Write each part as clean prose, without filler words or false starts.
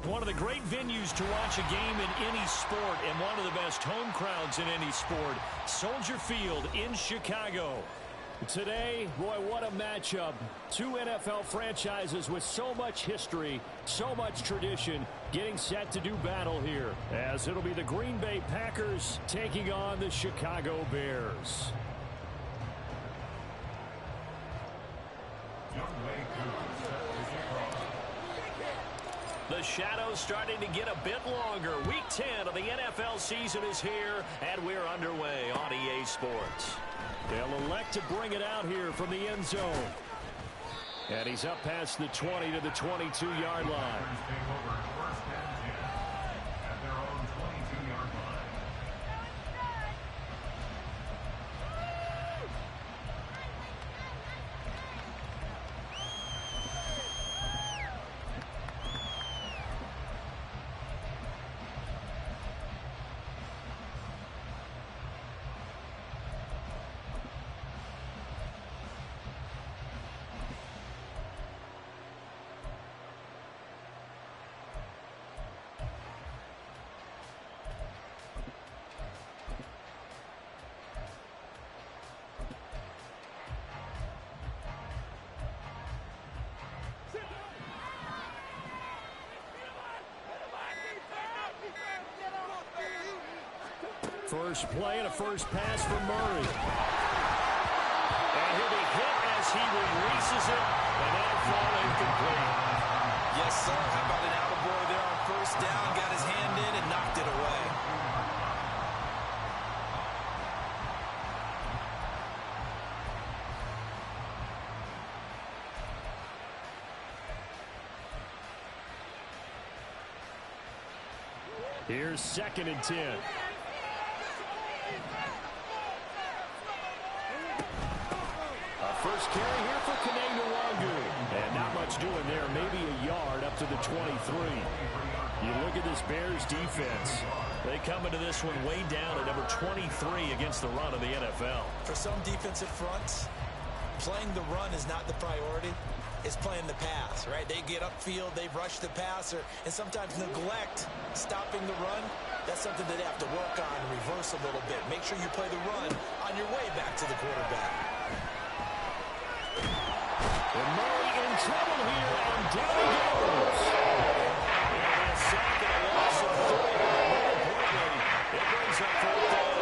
One of the great venues to watch a game in any sport and one of the best home crowds in any sport, Soldier Field in Chicago. Today, boy, what a matchup. Two NFL franchises with so much history, so much tradition, getting set to do battle here, as it'll be the Green Bay Packers taking on the Chicago Bears. The shadows starting to get a bit longer. Week 10 of the NFL season is here, and we're underway on EA Sports. They'll elect to bring it out here from the end zone. And he's up past the 20 to the 22-yard line. First play and a first pass for Murray. And he'll be hit as he releases it, and that'll fall incomplete. Yes, sir. How about an attaboy there on first down? Got his hand in and knocked it away. Here's 2nd and 10. First carry here for Kene Nwangwu. And not much doing there. Maybe a yard up to the 23. You look at this Bears defense. They come into this one way down at number 23 against the run of the NFL. For some defensive fronts, playing the run is not the priority. It's playing the pass, right? They get upfield, they rush the passer, and sometimes neglect stopping the run. That's something that they have to work on and reverse a little bit. Make sure you play the run on your way back to the quarterback. And Murray in trouble here, and down he goes. And a sack and a loss of 3. More importantly, it brings up 4th down.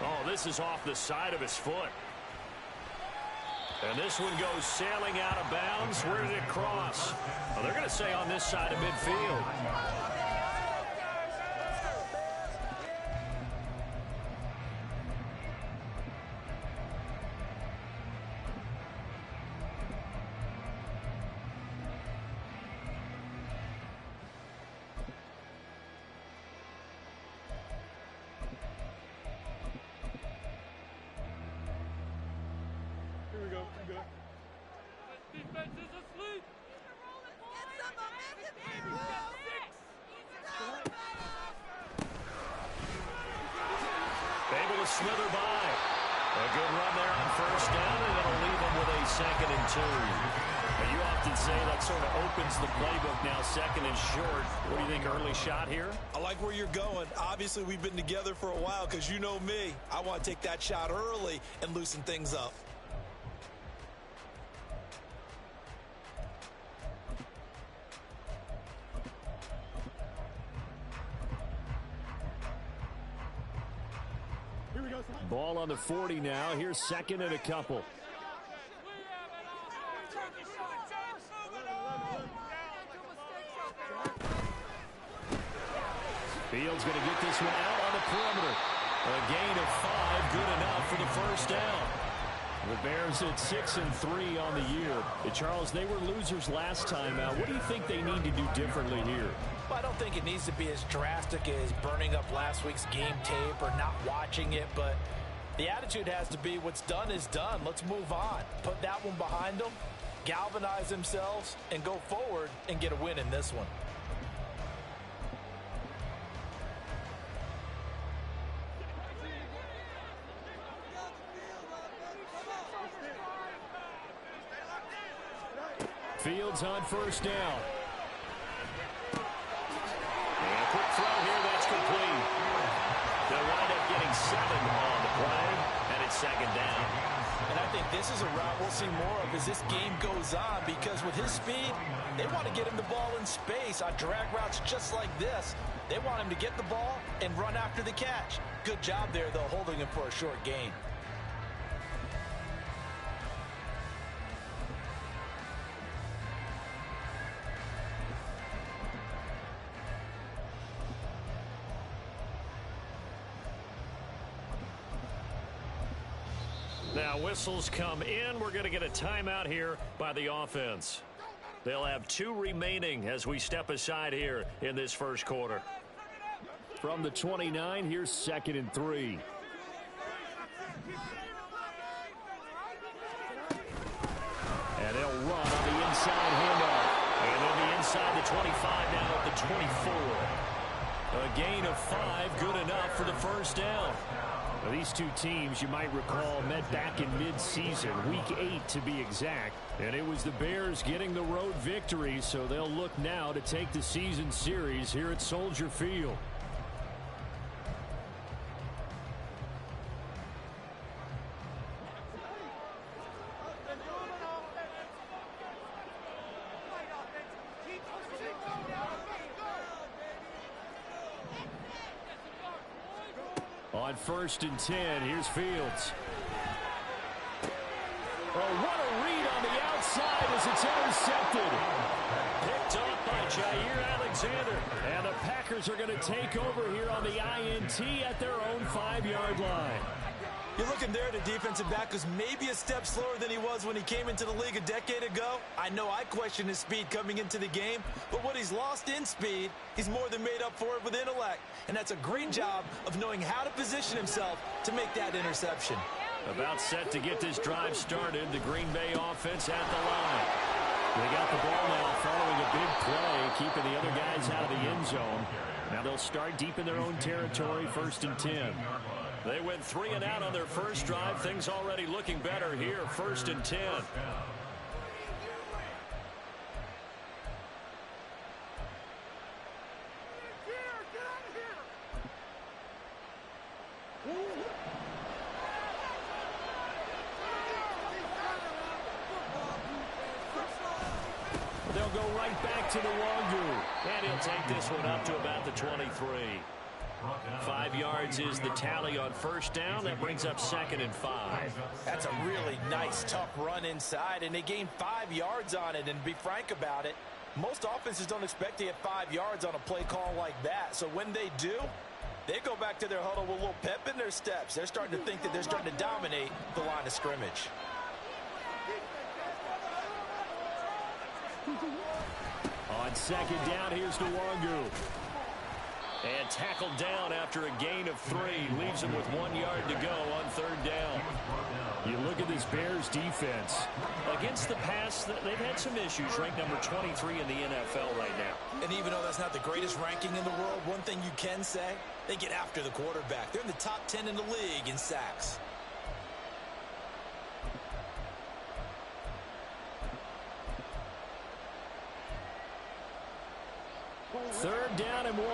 Oh, this is off the side of his foot. And this one goes sailing out of bounds. Where did it cross? Well, they're going to say on this side of midfield. Defense is asleep. Get some momentum, able to slither by. A good run there on first down, and it'll leave them with a 2nd and 2. But you often say that sort of opens the playbook now, 2nd and short. What do you think, early shot here? I like where you're going. Obviously, we've been together for a while because you know me. I want to take that shot early and loosen things up. Ball on the 40 now. Here's 2nd and a couple. Fields going to get this one out on the perimeter. A gain of 5, good enough for the first down. The Bears at 6-3 on the year. Charles, they were losers last time out. What do you think they need to do differently here? Well, I don't think it needs to be as drastic as burning up last week's game tape or not watching it, but the attitude has to be what's done is done. Let's move on. Put that one behind them, galvanize themselves, and go forward and get a win in this one. Fields on first down. And a quick throw here, that's complete. They'll wind up getting 7 on the play, and it's second down. And I think this is a route we'll see more of as this game goes on, because with his speed, they want to get him the ball in space on drag routes just like this. They want him to get the ball and run after the catch. Good job there, though, holding him for a short gain. Now whistles come in. We're going to get a timeout here by the offense. They'll have 2 remaining as we step aside here in this first quarter. From the 29, here's 2nd and 3. And they'll run on the inside handoff. And they'll be inside the 25 now at the 24. A gain of 5, good enough for the first down. Now, these two teams, you might recall, met back in mid-season, week 8 to be exact. And it was the Bears getting the road victory, so they'll look now to take the season series here at Soldier Field. On 1st and 10, here's Fields. Oh, what a read on the outside as it's intercepted. Picked up by Jair Alexander. And the Packers are going to take over here on the INT at their own 5-yard line. You're looking there at a defensive back who's maybe a step slower than he was when he came into the league a decade ago. I know I questioned his speed coming into the game, but what he's lost in speed, he's more than made up for it with intellect. And that's a great job of knowing how to position himself to make that interception. About set to get this drive started, the Green Bay offense at the line. They got the ball now following a big play, keeping the other guys out of the end zone. Now they'll start deep in their own territory, 1st and 10. They went 3 and out on their first drive. Things already looking better here, 1st and 10. They'll go right back to the Wangu. And he'll take this one up to about the 23. 5 yards is the tally on first down. That brings up 2nd and 5. That's a really nice, tough run inside, and they gained 5 yards on it. And to be frank about it, most offenses don't expect to get 5 yards on a play call like that. So when they do, they go back to their huddle with a little pep in their steps. They're starting to think that they're starting to dominate the line of scrimmage. On 2nd down, here's Nwangu. And tackled down after a gain of 3. Leaves him with 1 yard to go on 3rd down. You look at this Bears defense. Against the pass, they've had some issues. Ranked number 23 in the NFL right now. And even though that's not the greatest ranking in the world, one thing you can say, they get after the quarterback. They're in the top 10 in the league in sacks. Third down and 1.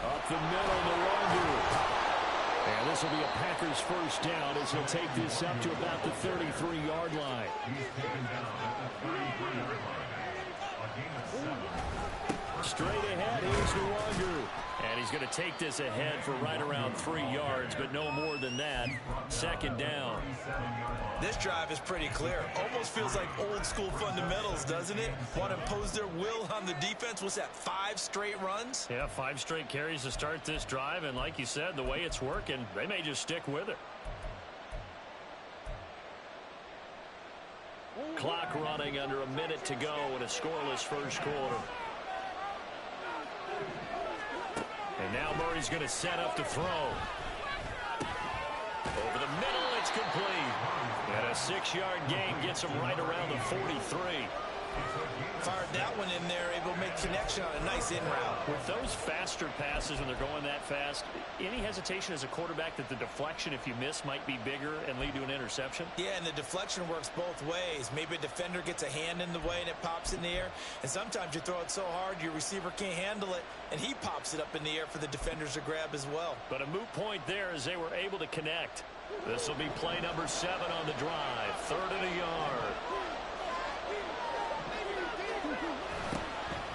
Up the middle, Nwangu. And this will be a Packers first down as he'll take this up to about the 33-yard line. Straight ahead, here's Nwangu. And he's going to take this ahead for right around 3 yards, but no more than that. 2nd down. This drive is pretty clear. Almost feels like old school fundamentals, doesn't it? Want to impose their will on the defense. What's that, 5 straight runs? Yeah, 5 straight carries to start this drive. And like you said, the way it's working, they may just stick with it. Clock running under a minute to go in a scoreless first quarter. And now Murray's going to set up to throw. Over the middle, it's complete. And a 6-yard gain gets him right around the 43. Fired that one in there, able to make connection on a nice in route. With those faster passes when they're going that fast, any hesitation as a quarterback that the deflection, if you miss, might be bigger and lead to an interception? Yeah, and the deflection works both ways. Maybe a defender gets a hand in the way and it pops in the air. And sometimes you throw it so hard your receiver can't handle it, and he pops it up in the air for the defenders to grab as well. But a moot point there as they were able to connect. This will be play number 7 on the drive. 3rd and a yard.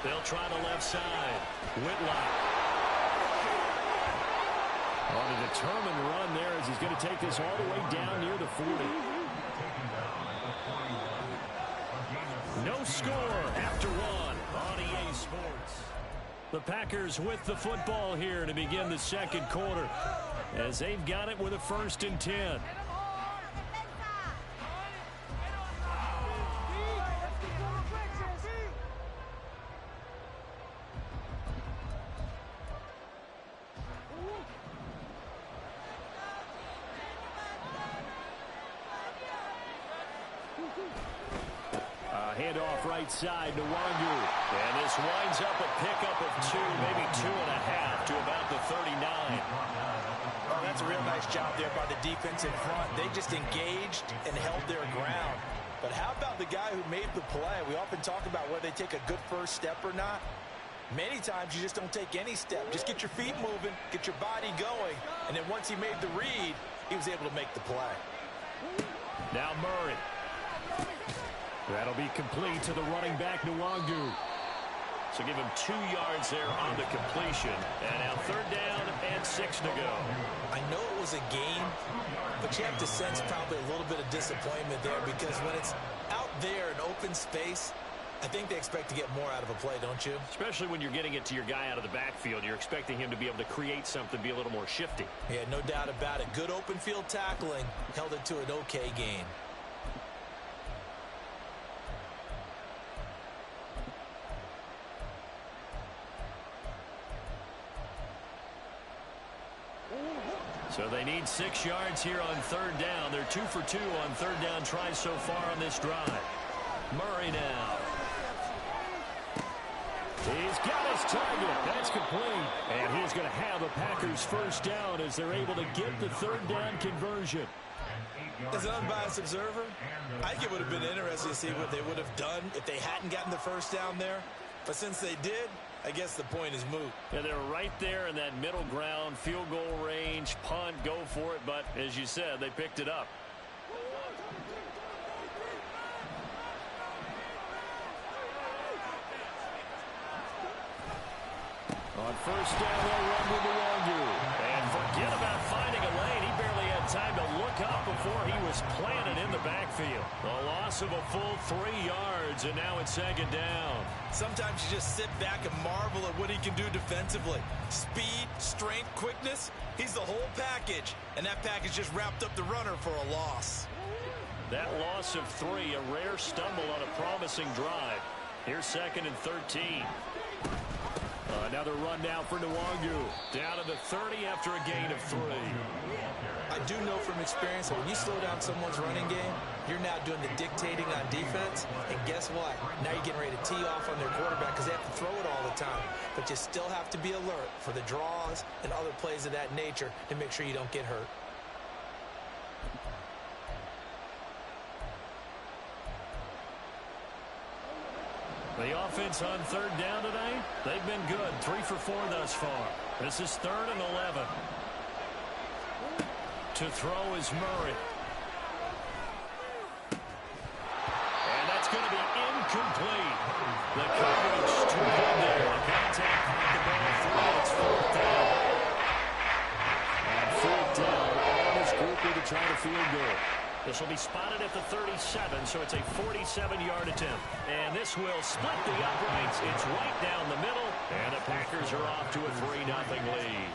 They'll try the left side. Whitlock. On a determined run there as he's going to take this all the way down near the 40. No score after 1 on EA Sports. The Packers with the football here to begin the second quarter as they've got it with a 1st and 10. Handoff right side to Wangu. And this winds up a pickup of 2, maybe 2.5 to about the 39. Oh, that's a real nice job there by the defense in front. They just engaged and held their ground. But how about the guy who made the play? We often talk about whether they take a good first step or not. Many times you just don't take any step. Just get your feet moving, get your body going, and then once he made the read, he was able to make the play. Now Murray. That'll be complete to the running back, Nwangu. So give him 2 yards there on the completion. And now 3rd down and 6 to go. I know it was a game, but you have to sense probably a little bit of disappointment there because when it's out there in open space, I think they expect to get more out of a play, don't you? Especially when you're getting it to your guy out of the backfield. You're expecting him to be able to create something, be a little more shifty. Yeah, no doubt about it. Good open field tackling held it to an okay game. So they need 6 yards here on 3rd down. They're 2 for 2 on 3rd down tries so far on this drive. Murray now. He's got his target. That's complete. And he's going to have a Packers 1st down as they're able to get the 3rd down conversion. As an unbiased observer, I think it would have been interesting to see what they would have done if they hadn't gotten the 1st down there. But since they did, I guess the point is moot. Yeah, they're right there in that middle ground, field goal range, punt, go for it. But as you said, they picked it up. On 1st down, they'll run with Nwangu. And forget about finding a lane. He barely had time to look up before he was planted in the backfield. A loss of a full 3 yards, and now it's 2nd down. Sometimes you just sit back and marvel at what he can do defensively. Speed, strength, quickness, he's the whole package. And that package just wrapped up the runner for a loss. That loss of 3, a rare stumble on a promising drive. Here's 2nd and 13. Another run now for Nwangu. Down to the 30 after a gain of 3. I do know from experience that when you slow down someone's running game, you're now doing the dictating on defense. And guess what? Now you're getting ready to tee off on their quarterback because they have to throw it all the time. But you still have to be alert for the draws and other plays of that nature to make sure you don't get hurt. The offense on 3rd down today, they've been good. 3 for 4 thus far. This is 3rd and 11. To throw is Murray. And that's going to be incomplete. The coverage straight in there. The contact caught the ball through. It's 4th down. And 4th down, all this group to try to field goal. This will be spotted at the 37, so it's a 47-yard attempt. And this will split the uprights. It's right down the middle, and the Packers are off to a 3-0 lead.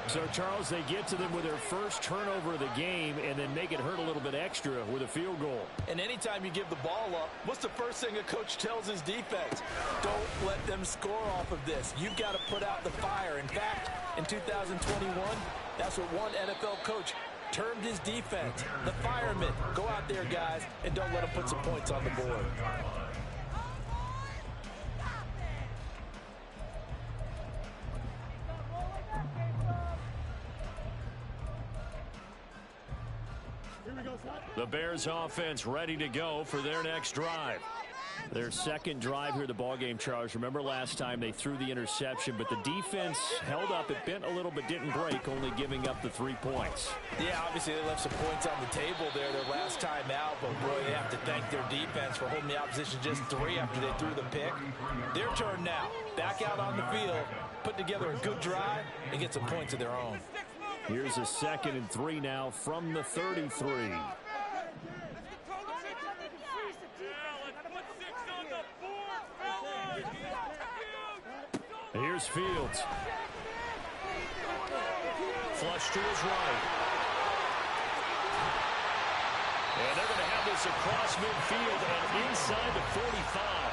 So, Charles, they get to them with their first turnover of the game and then make it hurt a little bit extra with a field goal. And anytime you give the ball up, what's the first thing a coach tells his defense? Don't let them score off of this. You've got to put out the fire. In fact, in 2021, that's what one NFL coach termed his defense, the firemen. Go out there, guys, and don't let them put some points on the board. The Bears offense ready to go for their next drive. Their second drive here, the ballgame, Charles. Remember last time they threw the interception, but the defense held up. It bent a little but didn't break, only giving up the 3 points. Yeah, obviously they left some points on the table there their last time out, but boy, they have to thank their defense for holding the opposition just 3 after they threw the pick. Their turn now. Back out on the field, put together a good drive, and get some points of their own. Here's a 2nd and 3 now from the 33. Here's Fields. Flush to his right. And they're going to have this across midfield and inside the 45.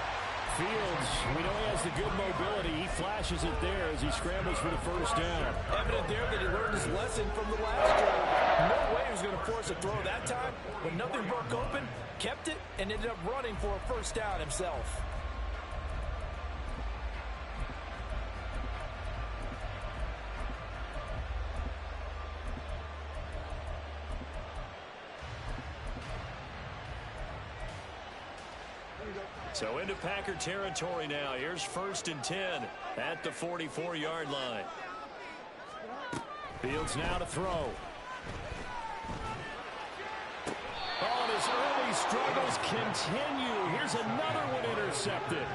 Fields, we know he has the good mobility. He flashes it there as he scrambles for the first down. Evident there that he learned his lesson from the last drive. No way he was going to force a throw that time. When nothing broke open, kept it, and ended up running for a first down himself. So into Packer territory now. Here's 1st and 10 at the 44-yard line. Fields now to throw. Oh, and his early struggles continue. Here's another one intercepted.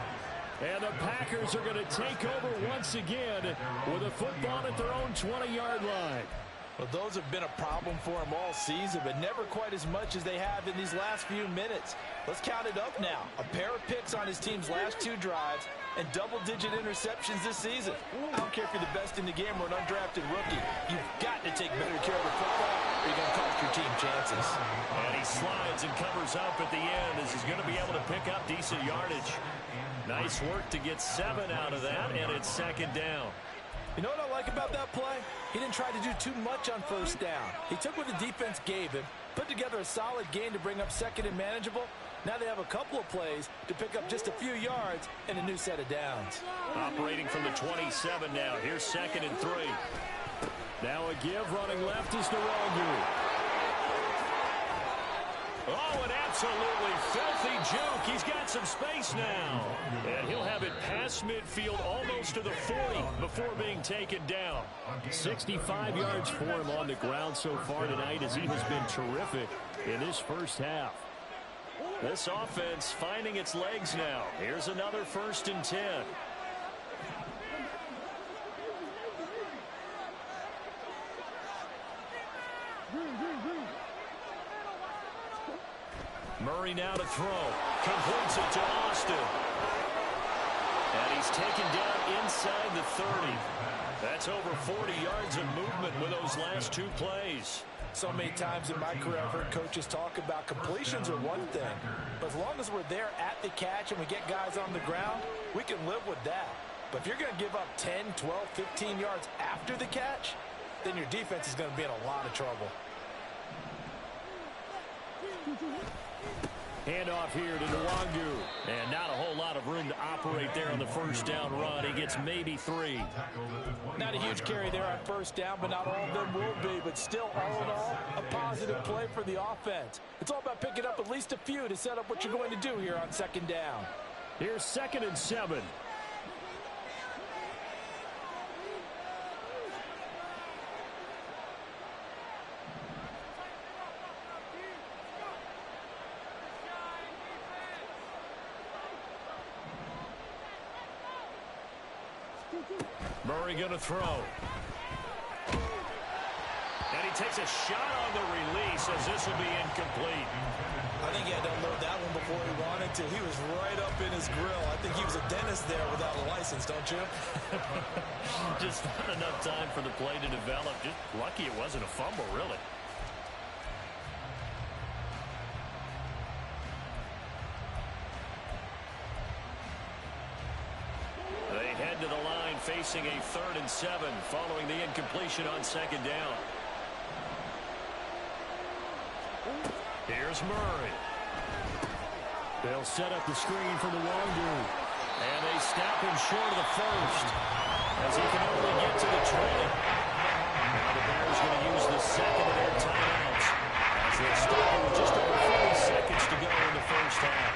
And the Packers are going to take over once again with a football at their own 20-yard line. Well, those have been a problem for them all season, but never quite as much as they have in these last few minutes. Let's count it up now. A pair of picks on his team's last 2 drives and double-digit interceptions this season. I don't care if you're the best in the game or an undrafted rookie. You've got to take better care of the football or you're going to cost your team chances. And he slides and covers up at the end as he's going to be able to pick up decent yardage. Nice work to get 7 out of that, and it's 2nd down. You know what I like about that play? He didn't try to do too much on first down. He took what the defense gave him, put together a solid gain to bring up 2nd and manageable. Now they have a couple of plays to pick up just a few yards and a new set of downs. Operating from the 27 now. Here's 2nd and 3. Now a give running left is Nwangu. Oh, an absolutely filthy juke. He's got some space now. And he'll have it past midfield almost to the 40 before being taken down. 65 yards for him on the ground so far tonight as he has been terrific in this first half. This offense finding its legs now. Here's another 1st and 10. Murray now to throw. Completes it to Austin. And he's taken down inside the 30. That's over 40 yards of movement with those last 2 plays. So many times in my career I've heard coaches talk about completions are one thing. But as long as we're there at the catch and we get guys on the ground, we can live with that. But if you're going to give up 10, 12, 15 yards after the catch, then your defense is going to be in a lot of trouble. Handoff here to Nwangu. And not a whole lot of room to operate there on the first down run. He gets maybe 3. Not a huge carry there on first down, but not all of them will be. But still, all in all, a positive play for the offense. It's all about picking up at least a few to set up what you're going to do here on 2nd down. Here's 2nd and 7. Murray going to throw. And he takes a shot on the release as this will be incomplete. I think he had to unload that one before he wanted to. He was right up in his grill. I think he was a dentist there without a license, don't you? Just not enough time for the play to develop. Just lucky it wasn't a fumble, really. They head to the line facing a 3rd and 7 following the incompletion on 2nd down. Here's Murray. They'll set up the screen for Nwangu. And they snap him short of the first as he can only get to the 20. Now the Bears going to use the 2nd of their timeouts as He'll stop it with just over 40 seconds to go in the first half.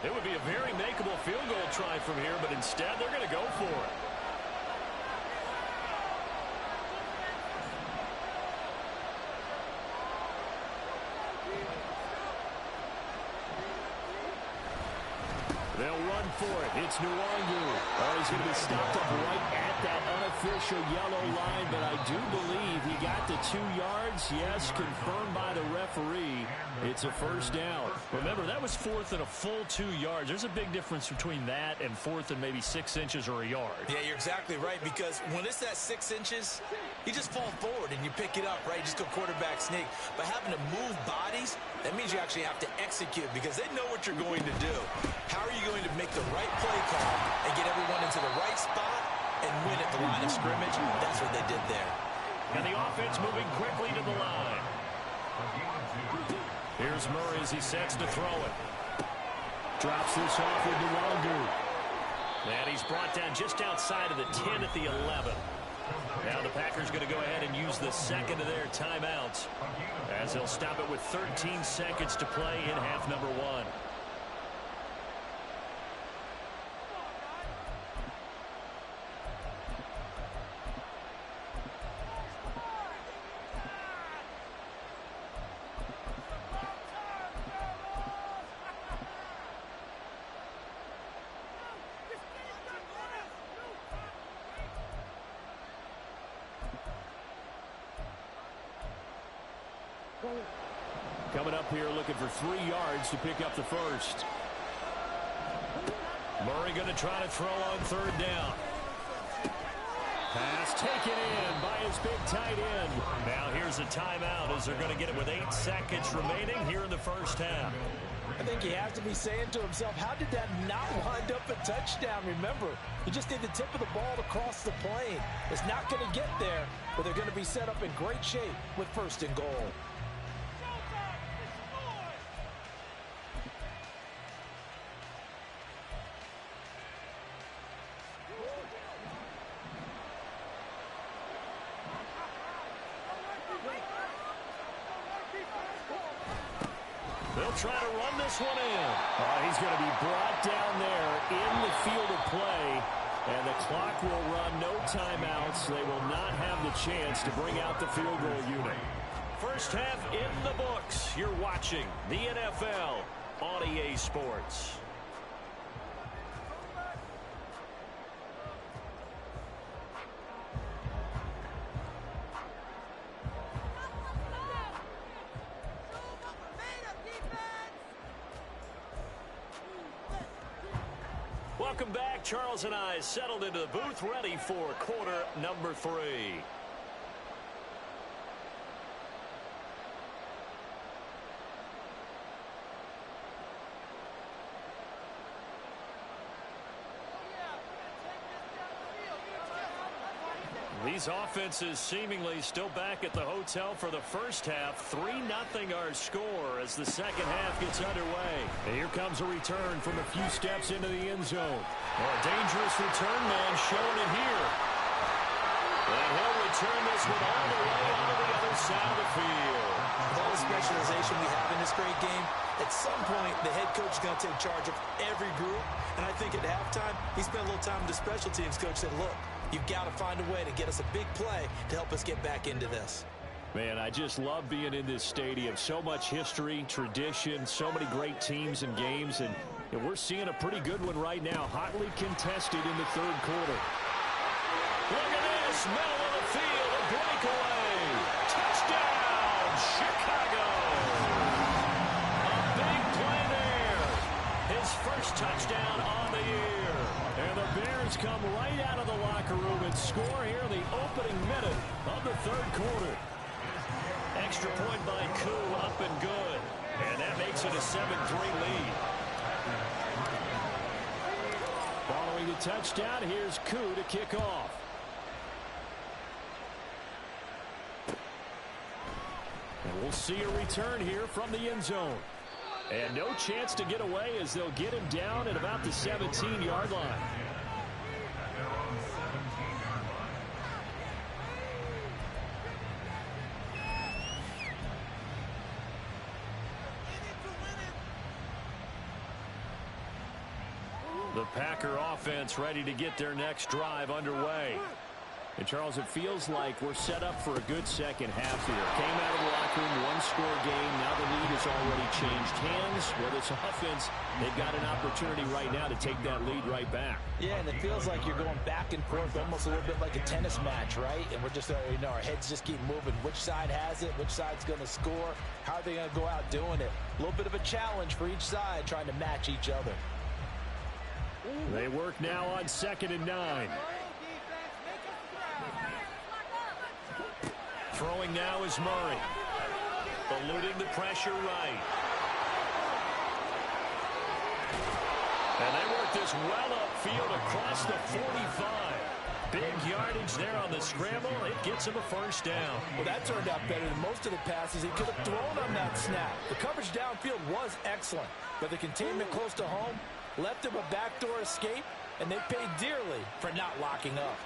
It would be a very makeable field goal try from here, but instead they're going to go for it. They'll run for it. It's Nwangu. Oh, he's going to be stopped up right at that unofficial yellow line, but I do believe he got the 2 yards. Yes, confirmed by the referee. It's a first down. Remember, that was fourth and a full 2 yards. There's a big difference between that and fourth and maybe 6 inches or a yard. Yeah, you're exactly right, because when it's that 6 inches, you just fall forward and you pick it up, right? You just go quarterback sneak. But having to move bodies, that means you actually have to execute because they know what you're going to do. How are you going to make the right play call and get everyone into the right spot and win at the line of scrimmage? That's what they did there. And the offense moving quickly to the line. Here's Murray as he sets to throw it. Drops this off with Nwangu. And he's brought down just outside of the 10 at the 11. Now the Packers going to go ahead and use the second of their timeouts as they'll stop it with 13 seconds to play in half number 1. Coming up here looking for 3 yards to pick up the first. Murray going to try to throw on third down. Pass taken in by his big tight end. Now here's a timeout as they're going to get it with 8 seconds remaining here in the first half. I think he has to be saying to himself, how did that not wind up a touchdown? Remember, he just did the tip of the ball across the plane. It's not going to get there, but they're going to be set up in great shape with first and goal. They'll try to run this one in. He's going to be brought down there in the field of play, and the clock will run. No timeouts. They will not have the chance to bring out the field goal unit. First half in the books. You're watching the NFL on EA Sports. Welcome back. Charles and I settled into the booth, ready for quarter number 3. These offenses seemingly still back at the hotel for the first half. 3-0 our score as the second half gets underway. And here comes a return from a few steps into the end zone. A dangerous return man showing it here. And he'll return this one all the way onto the other side of the field. With all the specialization we have in this great game, at some point the head coach is going to take charge of every group. And I think at halftime, he spent a little time with the special teams coach said, look, you've got to find a way to get us a big play to help us get back into this. Man, I just love being in this stadium. So much history, tradition, so many great teams and games, and we're seeing a pretty good one right now. Hotly contested in the third quarter. Look at this, middle of the field, a breakaway. Touchdown, Chicago. A big play there. His first touchdown on the year. And the Bears come right out of the locker room and score here in the opening minute of the third quarter. Extra point by Koo, up and good. And that makes it a 7-3 lead. Following the touchdown, here's Koo to kick off. And we'll see a return here from the end zone. And no chance to get away as they'll get him down at about the 17-yard line. The Packer offense ready to get their next drive underway. And, Charles, it feels like we're set up for a good second half here. Came out of the locker room, one-score game. Now the lead has already changed hands. Well, this offense, they've got an opportunity right now to take that lead right back. Yeah, and it feels like you're going back and forth, almost a little bit like a tennis match, right? And we're just, our heads just keep moving. Which side has it? Which side's going to score? How are they going to go out doing it? A little bit of a challenge for each side, trying to match each other. They work now on 2nd and 9. Throwing now is Murray. Eluding the pressure right. And they work this well upfield across the 45. Big yardage there on the scramble. It gets him a first down. Well, that turned out better than most of the passes he could have thrown on that snap. The coverage downfield was excellent, but the containment close to home left him a backdoor escape, and they paid dearly for not locking up.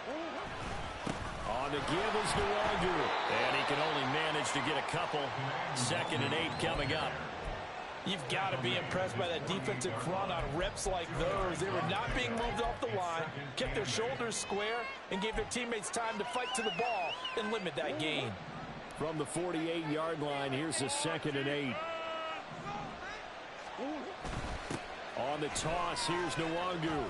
On the give is Nwangu, and he can only manage to get a couple. 2nd and 8 coming up. You've got to be impressed by that defensive front on reps like those. They were not being moved off the line, kept their shoulders square, and gave their teammates time to fight to the ball and limit that gain. From the 48-yard line, here's a 2nd and 8. On the toss, here's Nwangu.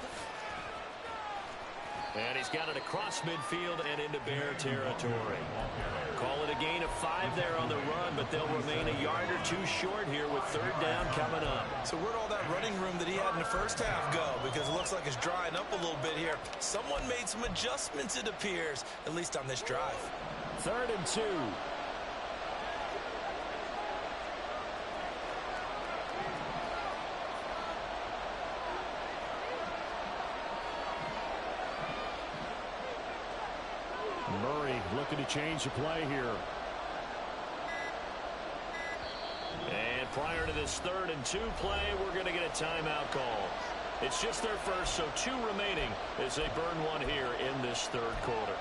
And he's got it across midfield and into Bear territory. Call it a gain of 5 there on the run, but they'll remain a yard or two short here with 3rd down coming up. So where'd all that running room that he had in the first half go? Because it looks like it's drying up a little bit here. Someone made some adjustments, it appears, at least on this drive. 3rd and 2. Murray looking to change the play here. And prior to this 3rd and 2 play, we're going to get a timeout call. It's just their first, so 2 remaining as they burn one here in this 3rd quarter.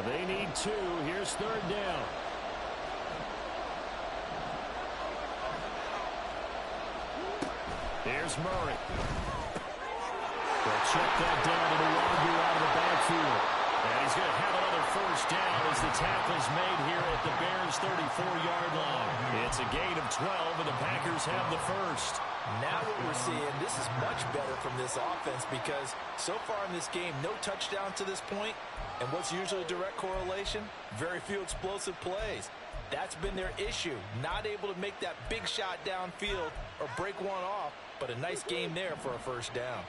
They need 2. Here's 3rd down. Here's Murray. They'll check that down to Nwangu out of the backfield. And he's going to have another first down as the tackle's made here at the Bears' 34-yard line. It's a gain of 12, and the Packers have the first. Now what we're seeing, this is much better from this offense because so far in this game, no touchdown to this point. And what's usually a direct correlation? Very few explosive plays. That's been their issue. Not able to make that big shot downfield or break one off. But a nice game there for a first down.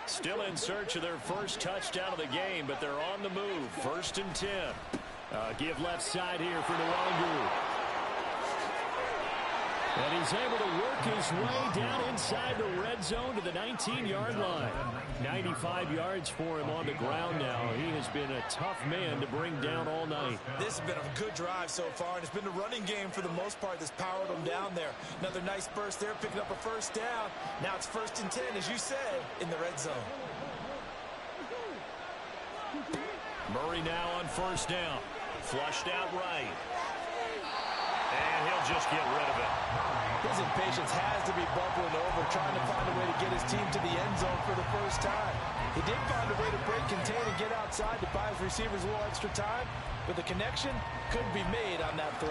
Still in search of their first touchdown of the game, but they're on the move. 1st and 10. Give left side here for Nwangu. And he's able to work his way down inside the red zone to the 19-yard line. 95 yards for him on the ground now. He has been a tough man to bring down all night. This has been a good drive so far, and it's been the running game for the most part that's powered them down there. Another nice burst there, picking up a first down. Now it's 1st and 10, as you said, in the red zone. Murray now on 1st down. Flushed out right. And he'll just get rid of it. His impatience has to be bubbling over, trying to find a way to get his team to the end zone for the first time. He did find a way to break, contain, and get outside to buy his receivers a little extra time, but the connection couldn't be made on that throw.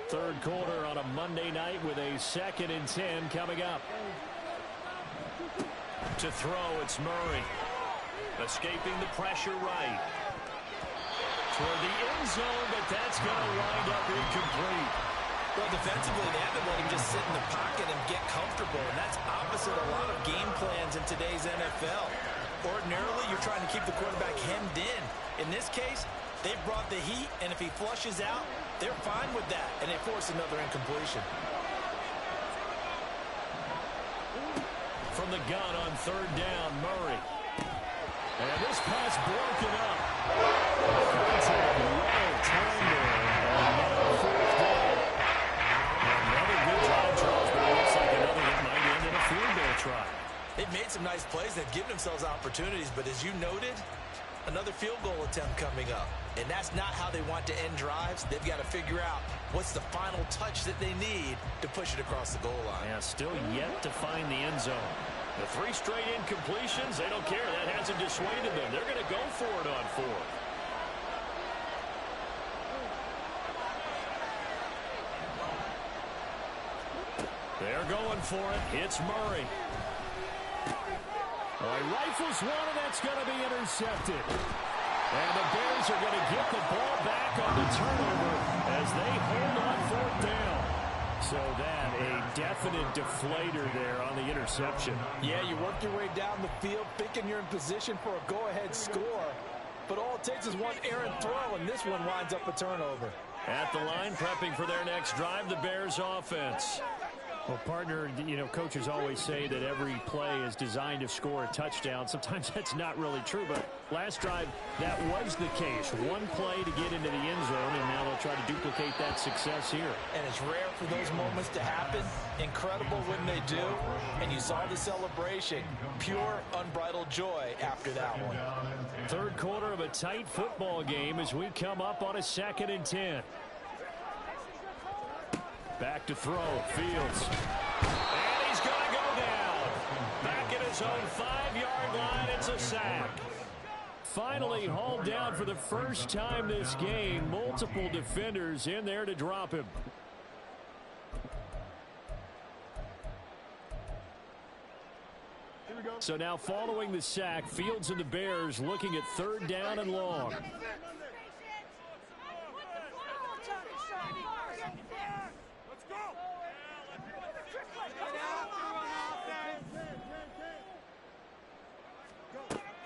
Third quarter on a Monday night with a 2nd and 10 coming up. To throw, it's Murray. Escaping the pressure right. Toward the end zone, but that's going to wind up incomplete. Well, defensively, they haven't let him just sit in the pocket and get comfortable, and that's opposite a lot of game plans in today's NFL. Ordinarily, you're trying to keep the quarterback hemmed in. In this case, they've brought the heat, and if he flushes out, they're fine with that, and they force another incompletion. From the gun on 3rd down, Murray. And this pass broken up. Contact well timed there. Another 4th down. Another good drive, Charles, but it looks like another that might end in a field goal try. They've made some nice plays. They've given themselves opportunities, but as you noted, another field goal attempt coming up. And that's not how they want to end drives. They've got to figure out what's the final touch that they need to push it across the goal line. Yeah, still yet to find the end zone. The 3 straight incompletions, they don't care. That hasn't dissuaded them. They're going to go for it on 4th. They're going for it. It's Murray. Well, he rifles one, and that's going to be intercepted. And the Bears are going to get the ball back on the turnover as they hold on 4th down. So that, a definite deflator there on the interception. Yeah, you work your way down the field, thinking you're in position for a go-ahead score. But all it takes is one errant throw, and this one winds up a turnover. At the line, prepping for their next drive, the Bears offense. Well, partner, coaches always say that every play is designed to score a touchdown. Sometimes that's not really true, but last drive, that was the case. One play to get into the end zone, and now they'll try to duplicate that success here. And it's rare for those moments to happen. Incredible when they do. And you saw the celebration. Pure, unbridled joy after that one. 3rd quarter of a tight football game as we come up on a 2nd and 10. Back to throw, Fields. And he's going to go down. Back at his own 5-yard line, it's a sack. Finally hauled down for the first time this game. Multiple defenders in there to drop him. So now following the sack, Fields and the Bears looking at 3rd down and long.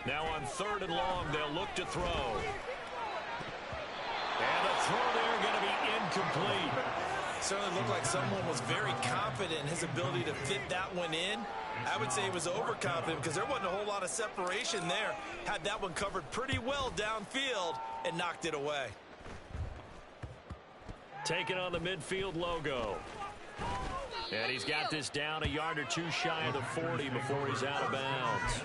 Now on 3rd and long, they'll look to throw. And the throw there going to be incomplete. Certainly looked like someone was very confident in his ability to fit that one in. I would say he was overconfident because there wasn't a whole lot of separation there. Had that one covered pretty well downfield and knocked it away. Taking on the midfield logo. And he's got this down a yard or 2 shy of the 40 before he's out of bounds.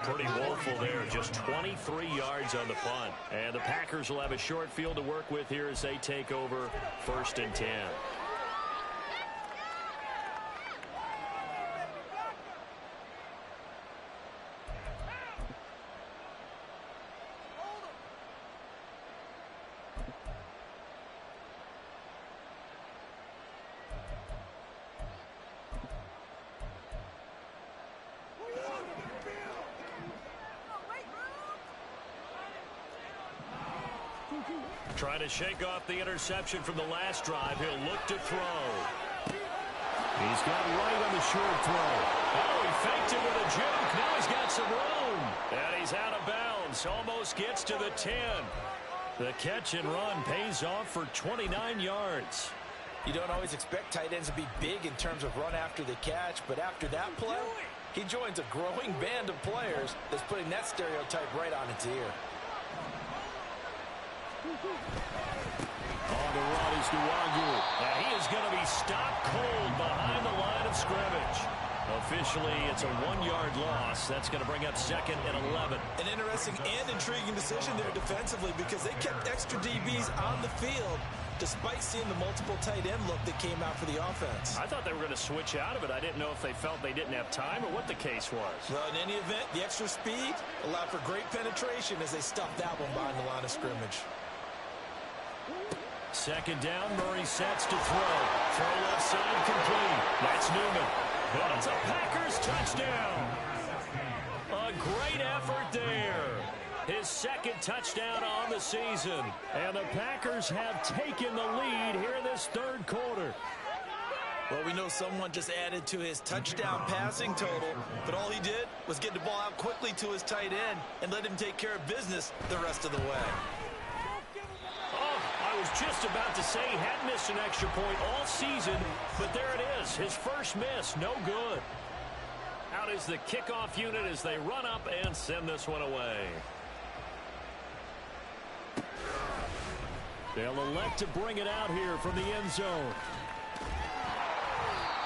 Pretty woeful there, just 23 yards on the punt. And the Packers will have a short field to work with here as they take over 1st and 10. Trying to shake off the interception from the last drive. He'll look to throw. He's got right on the short throw. Oh, he faked it with a juke. Now he's got some room. And he's out of bounds. Almost gets to the 10. The catch and run pays off for 29 yards. You don't always expect tight ends to be big in terms of run after the catch, but after that play, he joins a growing band of players that's putting that stereotype right on its ear. On the run is Nwogu. And he is going to be stopped cold behind the line of scrimmage. Officially, it's a 1-yard loss. That's going to bring up 2nd and 11. An interesting and intriguing decision there defensively because they kept extra DBs on the field despite seeing the multiple tight end look that came out for the offense. I thought they were going to switch out of it. I didn't know if they felt they didn't have time or what the case was. Well, in any event, the extra speed allowed for great penetration as they stuffed that one behind the line of scrimmage. 2nd down, Murray sets to throw. Throw left side complete. That's Newman. But it's a Packers touchdown. A great effort there. His 2nd touchdown on the season. And the Packers have taken the lead here in this 3rd quarter. Well, we know someone just added to his touchdown passing total, but all he did was get the ball out quickly to his tight end and let him take care of business the rest of the way. I was just about to say he hadn't missed an extra point all season, but there it is. His first miss, no good. Out is the kickoff unit as they run up and send this one away. They'll elect to bring it out here from the end zone.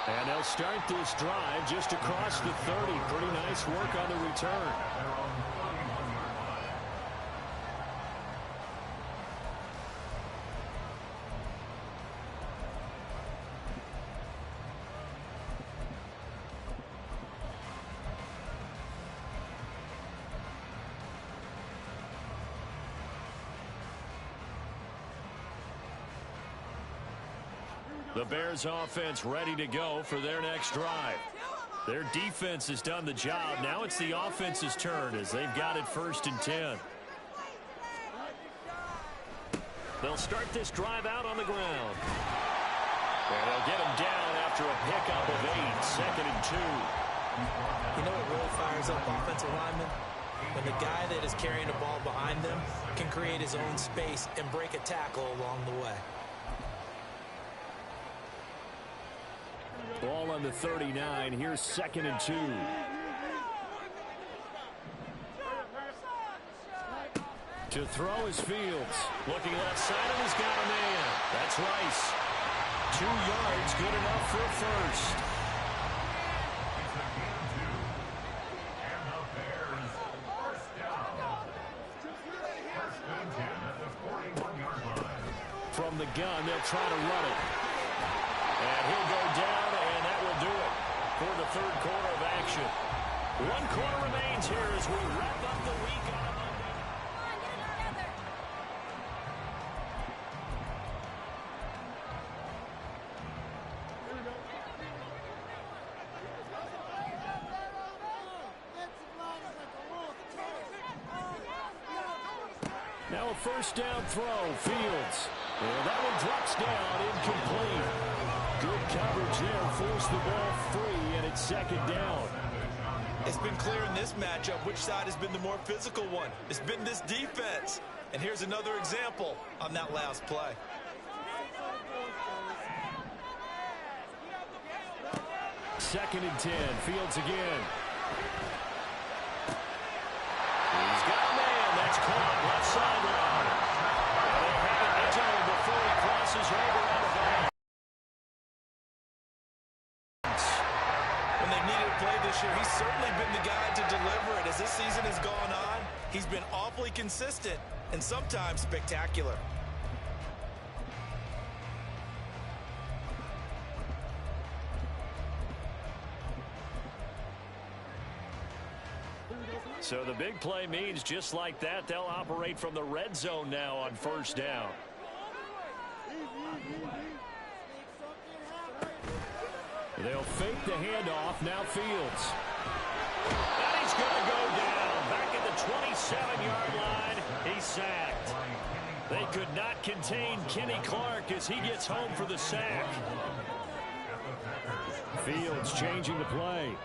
And they'll start this drive just across the 30. Pretty nice work on the return. The Bears offense ready to go for their next drive. Their defense has done the job. Now it's the offense's turn as they've got it 1st and 10. They'll start this drive out on the ground. And they'll get him down after a pickup of 8, 2nd and 2. You know what really fires up offensive linemen? When the guy that is carrying the ball behind them can create his own space and break a tackle along the way. Ball on the 39. Here's 2nd and 2. To throw is Fields. Looking left side, and he's got a man. That's Rice. 2 yards, good enough for a first. From the gun, they'll try to run it. And he'll go down, and that will do it for the 3rd quarter of action. 1 quarter remains here as we wrap up the week on a Monday. Now a 1st down throw, Fields. And that one drops down, incomplete. Good coverage there, forced the ball free, and it's 2nd down. It's been clear in this matchup which side has been the more physical one. It's been this defense. And here's another example on that last play. Second and 10, Fields again. He's got a man, that's caught, left sideline. And they have it end zone before he crosses over out of bounds. When they've needed to play this year, he's certainly been the guy to deliver it. As this season has gone on, he's been awfully consistent and sometimes spectacular. So the big play means just like that, they'll operate from the red zone now on 1st down. They'll fake the handoff, now Fields. And he's going to go down. Back at the 27-yard line, he's sacked. They could not contain Kenny Clark as he gets home for the sack. Fields changing the play.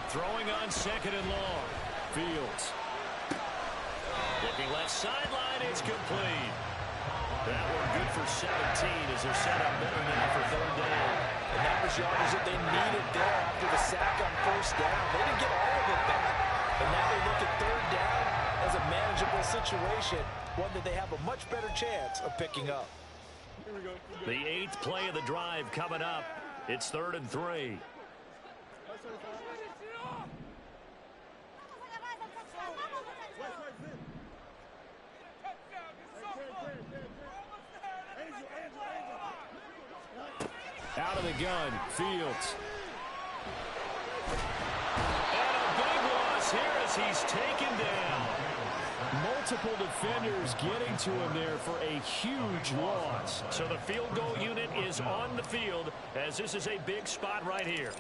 Throwing on 2nd and long. Fields. Looking left sideline, it's complete. That one good for 17 as they're set up better now for 3rd down. And that was yardage that they needed there after the sack on 1st down. They didn't get all of it back. But now they look at 3rd down as a manageable situation, one that they have a much better chance of picking up. The 8th play of the drive coming up. It's 3rd and 3. Out of the gun, Fields. And a big loss here as he's taken down. Multiple defenders getting to him there for a huge loss. So the field goal unit is on the field as this is a big spot right here.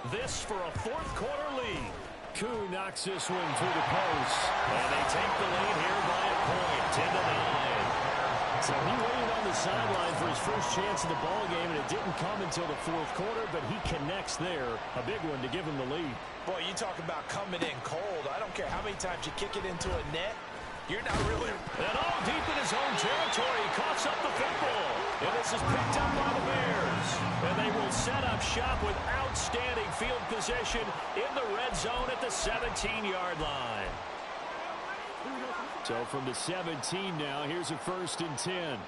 This for a 4th quarter lead. Koo knocks this one through the post. And they take the lead here by a point, 10-9. So he waited on the sideline for his first chance in the ball game, and it didn't come until the 4th quarter, but he connects there. A big one to give him the lead. Boy, you talk about coming in cold. I don't care how many times you kick it into a net. You're not really... And all deep in his own territory, he coughs up the football. And this is picked up by the Bears. And they will set up shop with outstanding field position in the red zone at the 17-yard line. So from the 17 now, here's a 1st and 10.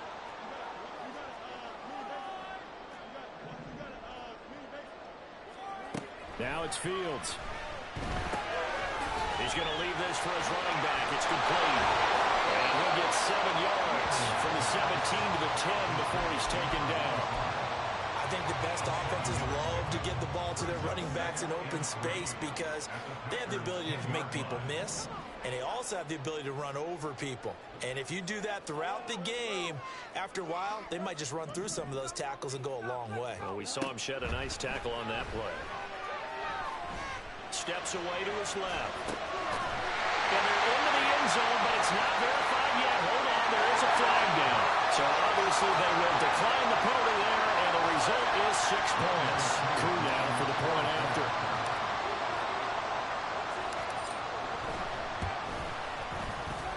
Now it's Fields. He's going to leave this for his running back. It's complete. And he'll get 7 yards from the 17 to the 10 before he's taken down. I think the best offenses love to get the ball to their running backs in open space because they have the ability to make people miss, and they also have the ability to run over people. And if you do that throughout the game, after a while, they might just run through some of those tackles and go a long way. Well, we saw him shed a nice tackle on that play. Steps away to his left. And they're into the end zone, but it's not verified yet. Hold on, there is a flag down. So obviously they will decline the penalty there, and the result is 6 points. Koo now for the point after.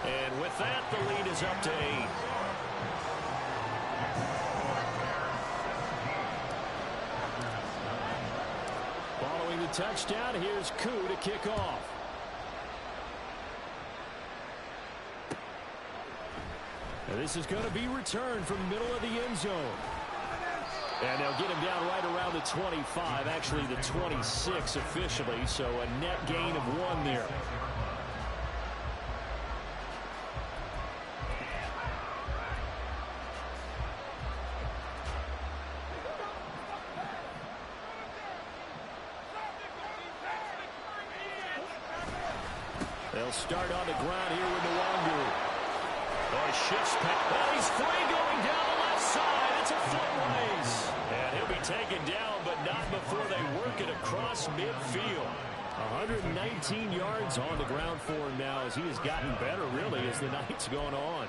And with that, the lead is up to 8. Following the touchdown, here's Koo to kick off. Now this is going to be returned from the middle of the end zone. And they'll get him down right around the 25, actually the 26 officially, so a net gain of 1 there. They'll start on the ground here with Nwangu. Oh, he shifts back. Oh, he's free going down the left side. It's a foot race. And he'll be taken down, but not before they work it across midfield. 119 yards on the ground for him now as he has gotten better, really, as the night's gone on.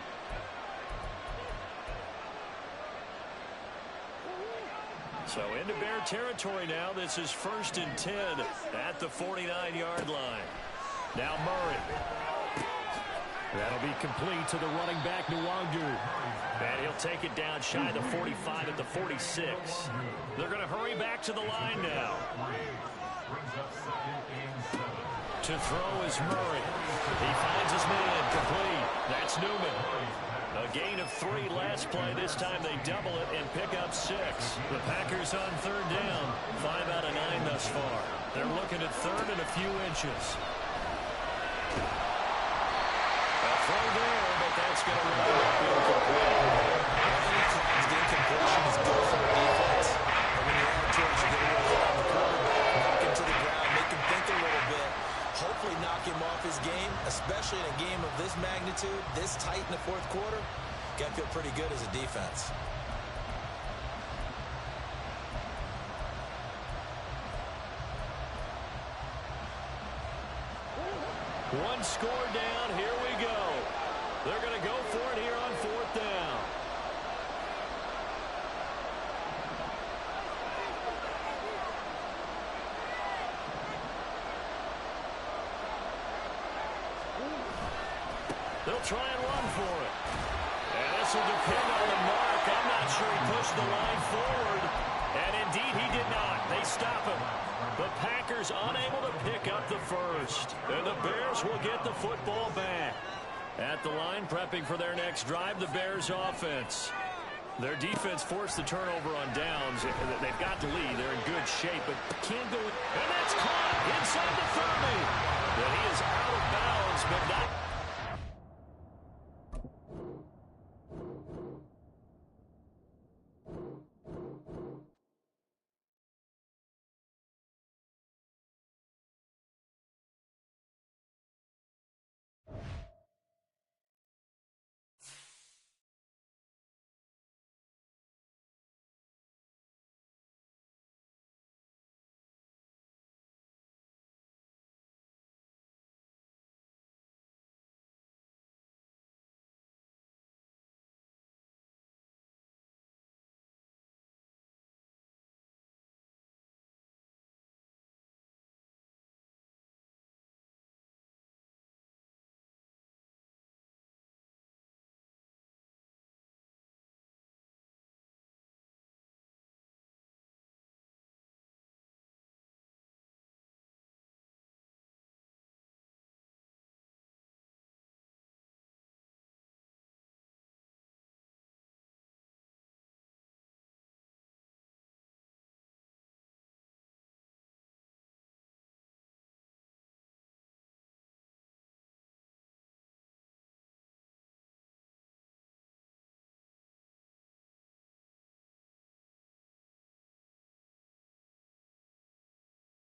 So into Bear territory now. This is 1st and 10 at the 49-yard line. Now Murray. That'll be complete to the running back, Nwangu. And he'll take it down shy of the 45 at the 46. They're going to hurry back to the line now. To throw is Murray. He finds his man complete. That's Newman. A gain of 3 last play. This time they double it and pick up 6. The Packers on 3rd down. 5 out of 9 thus far. They're looking at 3rd and a few inches. A throw there, but that's going to run up incomplete. The incompletion is good for the defense. And when you're on towards, you get a little hit on the quarterback, knock him to the ground, make him think a little bit, hopefully knock him off his game, especially in a game of this magnitude, this tight in the 4th quarter. Got to feel pretty good as a defense. One score down. Here we go. They're going to go for it here on 4th down. They'll try and run for it. And this will depend on the mark. I'm not sure he pushed the line forward. And indeed he did not. They stop him. The Packers unable to pick up the first. And the Bears will get the football back. At the line, prepping for their next drive, the Bears offense. Their defense forced the turnover on downs. They've got the lead. They're in good shape, but can't go. And that's caught inside the 30. But he is out of bounds, but not.